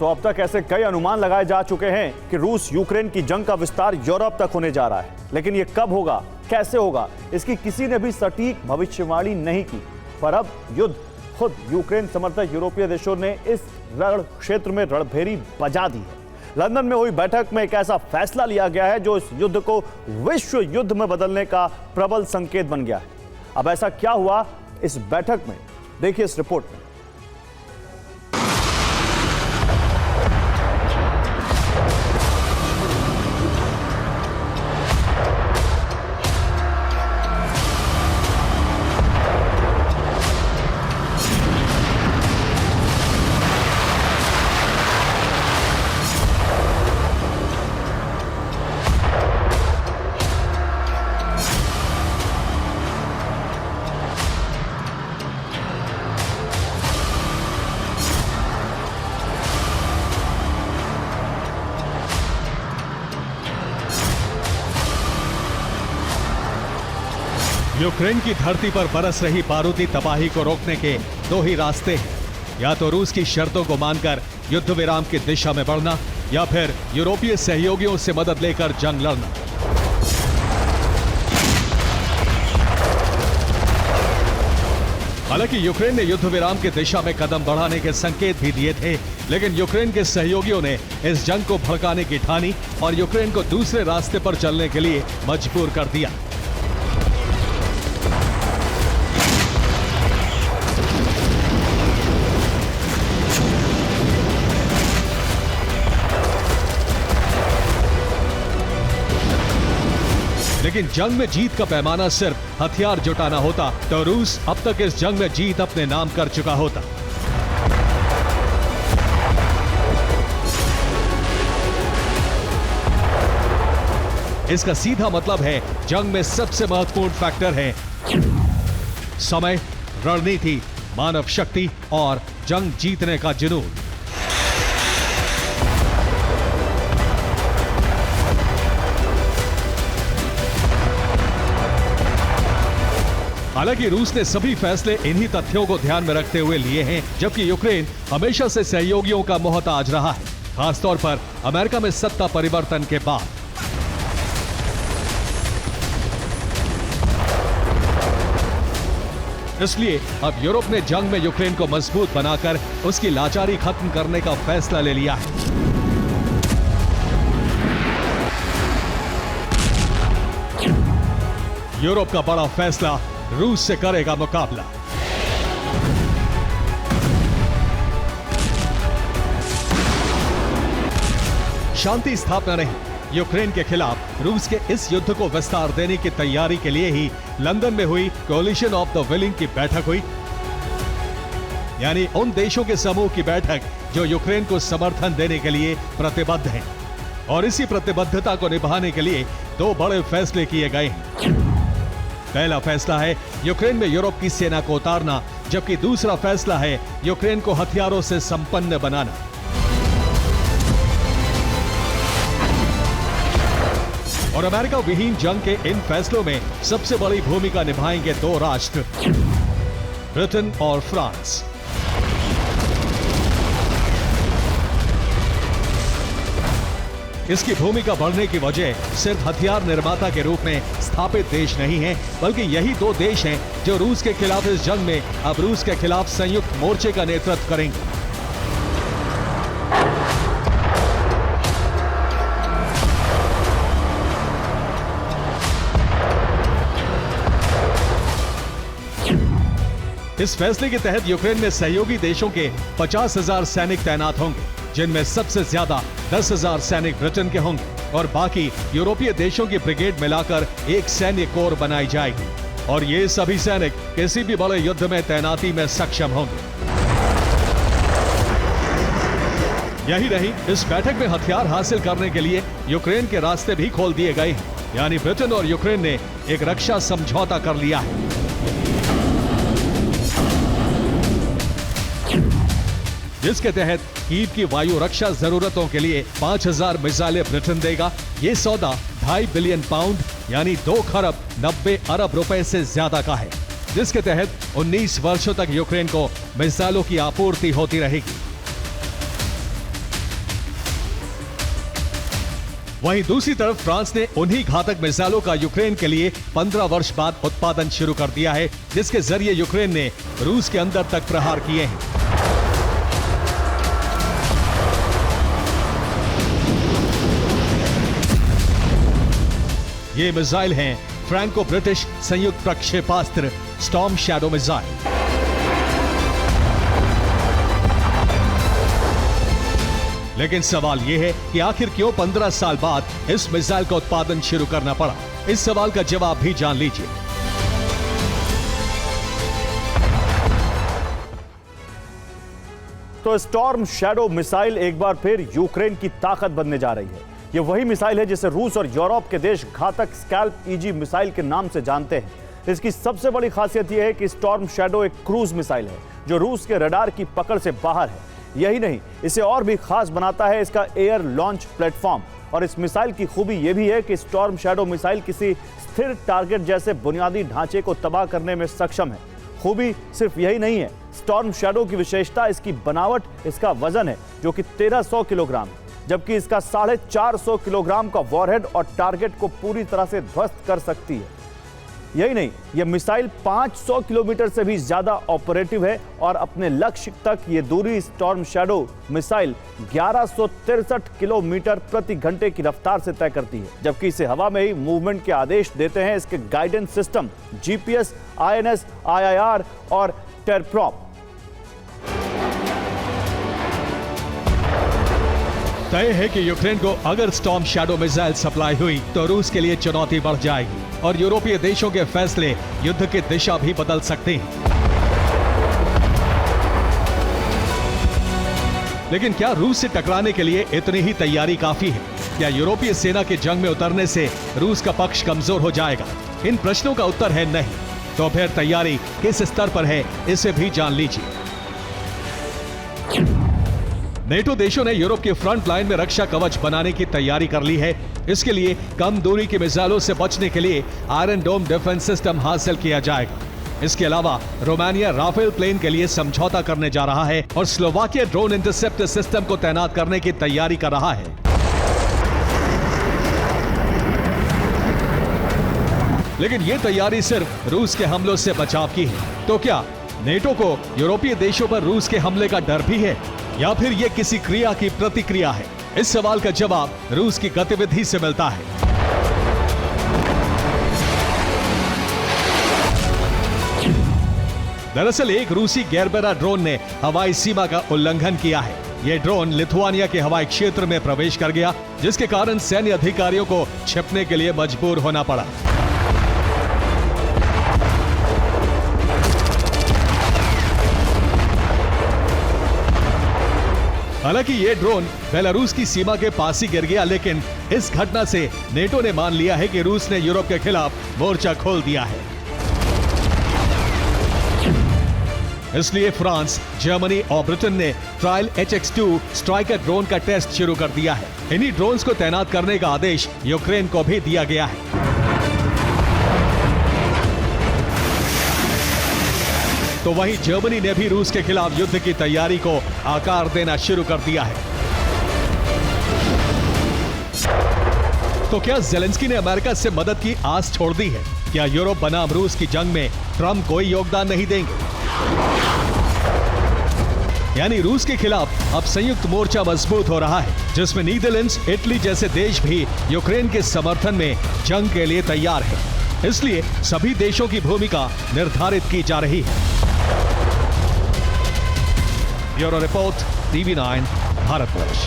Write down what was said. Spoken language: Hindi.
तो अब तक ऐसे कई अनुमान लगाए जा चुके हैं कि रूस यूक्रेन की जंग का विस्तार यूरोप तक होने जा रहा है, लेकिन यह कब होगा, कैसे होगा, इसकी किसी ने भी सटीक भविष्यवाणी नहीं की। पर अब युद्ध खुद यूक्रेन समर्थक यूरोपीय देशों ने इस रण क्षेत्र में रणभेरी बजा दी है। लंदन में हुई बैठक में एक ऐसा फैसला लिया गया है जो इस युद्ध को विश्व युद्ध में बदलने का प्रबल संकेत बन गया है। अब ऐसा क्या हुआ इस बैठक में, देखिए इस रिपोर्ट में। यूक्रेन की धरती पर बरस रही बारूदी तबाही को रोकने के दो ही रास्ते हैं, या तो रूस की शर्तों को मानकर युद्ध विराम की दिशा में बढ़ना या फिर यूरोपीय सहयोगियों से मदद लेकर जंग लड़ना। हालांकि यूक्रेन ने युद्ध विराम की दिशा में कदम बढ़ाने के संकेत भी दिए थे, लेकिन यूक्रेन के सहयोगियों ने इस जंग को भड़काने की ठानी और यूक्रेन को दूसरे रास्ते पर चलने के लिए मजबूर कर दिया। लेकिन जंग में जीत का पैमाना सिर्फ हथियार जुटाना होता तो रूस अब तक इस जंग में जीत अपने नाम कर चुका होता। इसका सीधा मतलब है जंग में सबसे महत्वपूर्ण फैक्टर है समय, रणनीति, मानव शक्ति और जंग जीतने का जुनून। हालांकि रूस ने सभी फैसले इन्हीं तथ्यों को ध्यान में रखते हुए लिए हैं, जबकि यूक्रेन हमेशा से सहयोगियों का मोहताज रहा है, खासतौर पर अमेरिका में सत्ता परिवर्तन के बाद। इसलिए अब यूरोप ने जंग में यूक्रेन को मजबूत बनाकर उसकी लाचारी खत्म करने का फैसला ले लिया है। यूरोप का बड़ा फैसला, रूस से करेगा मुकाबला। शांति स्थापना नहीं, यूक्रेन के खिलाफ रूस के इस युद्ध को विस्तार देने की तैयारी के लिए ही लंदन में हुई कोलिशन ऑफ द विलिंग की बैठक हुई, यानी उन देशों के समूह की बैठक जो यूक्रेन को समर्थन देने के लिए प्रतिबद्ध हैं। और इसी प्रतिबद्धता को निभाने के लिए दो बड़े फैसले किए गए हैं। पहला फैसला है यूक्रेन में यूरोप की सेना को उतारना, जबकि दूसरा फैसला है यूक्रेन को हथियारों से संपन्न बनाना। और अमेरिका विहीन जंग के इन फैसलों में सबसे बड़ी भूमिका निभाएंगे दो राष्ट्र, ब्रिटेन और फ्रांस। इसकी भूमिका बढ़ने की वजह सिर्फ हथियार निर्माता के रूप में स्थापित देश नहीं है, बल्कि यही दो देश हैं जो रूस के खिलाफ इस जंग में अब रूस के खिलाफ संयुक्त मोर्चे का नेतृत्व करेंगे। इस फैसले के तहत यूक्रेन में सहयोगी देशों के 50,000 सैनिक तैनात होंगे, जिनमें सबसे ज्यादा 10,000 सैनिक ब्रिटेन के होंगे और बाकी यूरोपीय देशों की ब्रिगेड मिलाकर एक सैन्य कोर बनाई जाएगी। और ये सभी सैनिक किसी भी बड़े युद्ध में तैनाती में सक्षम होंगे। यही नहीं, इस बैठक में हथियार हासिल करने के लिए यूक्रेन के रास्ते भी खोल दिए गए हैं, यानी ब्रिटेन और यूक्रेन ने एक रक्षा समझौता कर लिया है। जिसके तहत कीव की वायु रक्षा जरूरतों के लिए 5,000 मिसाइलें ब्रिटेन देगा। ये सौदा 2.5 बिलियन पाउंड यानी 2 खरब 90 अरब रुपए से ज्यादा का है, जिसके तहत 19 वर्षों तक यूक्रेन को मिसाइलों की आपूर्ति होती रहेगी। वहीं दूसरी तरफ फ्रांस ने उन्हीं घातक मिसाइलों का यूक्रेन के लिए 15 वर्ष बाद उत्पादन शुरू कर दिया है, जिसके जरिए यूक्रेन ने रूस के अंदर तक प्रहार किए हैं। ये मिसाइल हैं फ्रैंको ब्रिटिश संयुक्त प्रक्षेपास्त्र स्टॉर्म शैडो मिसाइल। लेकिन सवाल यह है कि आखिर क्यों 15 साल बाद इस मिसाइल का उत्पादन शुरू करना पड़ा? इस सवाल का जवाब भी जान लीजिए। तो स्टॉर्म शैडो मिसाइल एक बार फिर यूक्रेन की ताकत बनने जा रही है। ये वही मिसाइल है जिसे रूस और यूरोप के देश घातक स्कैल्प ईजी मिसाइल के नाम से जानते हैं। इसकी सबसे बड़ी खासियत यह है कि स्टॉर्म शैडो एक क्रूज मिसाइल है जो रूस के रडार की पकड़ से बाहर है। यही नहीं, इसे और भी खास बनाता है इसका एयर लॉन्च प्लेटफॉर्म। और इस मिसाइल की खूबी यह भी है कि स्टॉर्म शैडो मिसाइल किसी स्थिर टारगेट जैसे बुनियादी ढांचे को तबाह करने में सक्षम है। खूबी सिर्फ यही नहीं है, स्टॉर्म शैडो की विशेषता इसकी बनावट, इसका वजन है जो कि 1300 किलोग्राम, जबकि इसका 450 किलोग्राम का वॉरहेड और टारगेट को पूरी तरह से ध्वस्त कर सकती है। यही नहीं, यह मिसाइल 500 किलोमीटर से भी ज्यादा ऑपरेटिव है और अपने लक्ष्य तक यह दूरी स्टॉर्म शैडो मिसाइल 1163 किलोमीटर प्रति घंटे की रफ्तार से तय करती है, जबकि इसे हवा में ही मूवमेंट के आदेश देते हैं इसके guidance system GPS, INS, IIR और टेरप्रॉप। तय है कि यूक्रेन को अगर स्टॉर्म शैडो मिसाइल सप्लाई हुई तो रूस के लिए चुनौती बढ़ जाएगी और यूरोपीय देशों के फैसले युद्ध की दिशा भी बदल सकते हैं। लेकिन क्या रूस से टकराने के लिए इतनी ही तैयारी काफी है? क्या यूरोपीय सेना के जंग में उतरने से रूस का पक्ष कमजोर हो जाएगा? इन प्रश्नों का उत्तर है नहीं। तो फिर तैयारी किस स्तर पर है, इसे भी जान लीजिए। नेटो देशों ने यूरोप की फ्रंट लाइन में रक्षा कवच बनाने की तैयारी कर ली है। इसके लिए कम दूरी की मिसाइलों से बचने के लिए आयरन डोम डिफेंस सिस्टम हासिल किया जाएगा। इसके अलावा रोमानिया राफेल प्लेन के लिए समझौता करने जा रहा है और स्लोवाकिया ड्रोन इंटरसेप्टर सिस्टम को तैनात करने की तैयारी कर रहा है। लेकिन यह तैयारी सिर्फ रूस के हमलों से बचाव की है। तो क्या नेटो को यूरोपीय देशों पर रूस के हमले का डर भी है या फिर यह किसी क्रिया की प्रतिक्रिया है? इस सवाल का जवाब रूस की गतिविधि से मिलता है। दरअसल एक रूसी गैरबेरा ड्रोन ने हवाई सीमा का उल्लंघन किया है। यह ड्रोन लिथुआनिया के हवाई क्षेत्र में प्रवेश कर गया, जिसके कारण सैन्य अधिकारियों को छिपने के लिए मजबूर होना पड़ा। हालांकि ये ड्रोन बेलारूस की सीमा के पास ही गिर गया, लेकिन इस घटना से नेटो ने मान लिया है कि रूस ने यूरोप के खिलाफ मोर्चा खोल दिया है। इसलिए फ्रांस, जर्मनी और ब्रिटेन ने ट्रायल HX-2 स्ट्राइकर ड्रोन का टेस्ट शुरू कर दिया है। इन्हीं ड्रोन्स को तैनात करने का आदेश यूक्रेन को भी दिया गया है। तो वहीं जर्मनी ने भी रूस के खिलाफ युद्ध की तैयारी को आकार देना शुरू कर दिया है। तो क्या जेलेंस्की ने अमेरिका से मदद की आस छोड़ दी है? क्या यूरोप बनाम रूस की जंग में ट्रंप कोई योगदान नहीं देंगे? यानी रूस के खिलाफ अब संयुक्त मोर्चा मजबूत हो रहा है, जिसमें नीदरलैंड्स, इटली जैसे देश भी यूक्रेन के समर्थन में जंग के लिए तैयार है। इसलिए सभी देशों की भूमिका निर्धारित की जा रही है। Bureau report, TV9, Bharatvarsh.